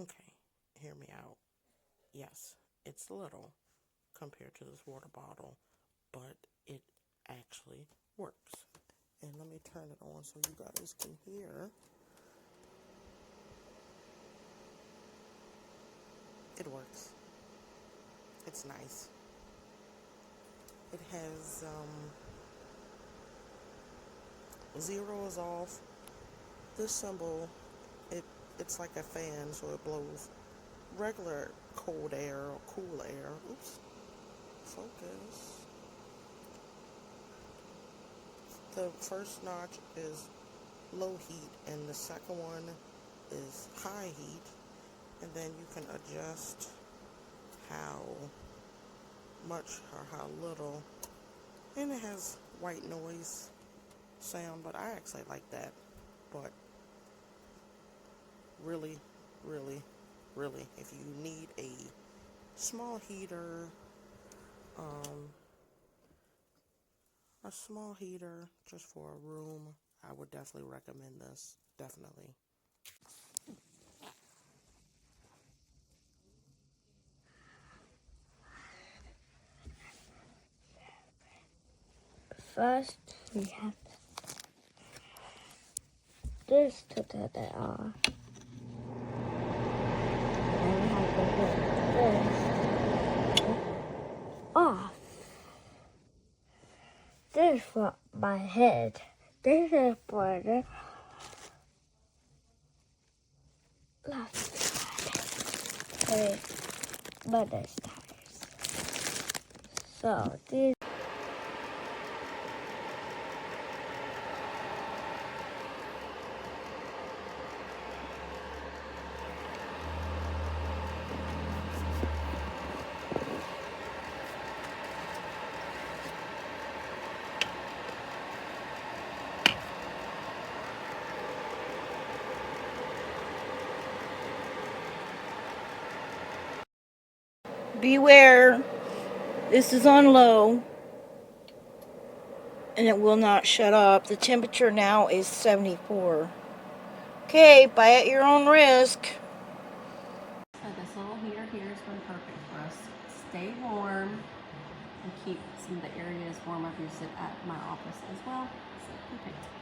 Okay, hear me out. Yes, it's little compared to this water bottle, but it actually works. And let me turn it on so you guys can hear. It works. It's nice. It has zero is off. This symbol, it's like a fan, so it blows regular cold air or cool air. Oops. Focus. The first notch is low heat, and the second one is high heat. And then you can adjust how much or how little. And it has white noise sound, but I actually like that. But really, really, really, if you need a small heater, a small heater just for a room, I would definitely recommend this. Definitely. First, we have this to turn it on. And then we have to get this off. This is for my head. This is for the left side. Wait, but this tires. So this. Beware, this is on low and it will not shut up. The temperature now is 74. Okay, buy at your own risk. So this little heater here has been perfect for us. Stay warm and keep some of the areas warm. I've used it at my office as well. So perfect.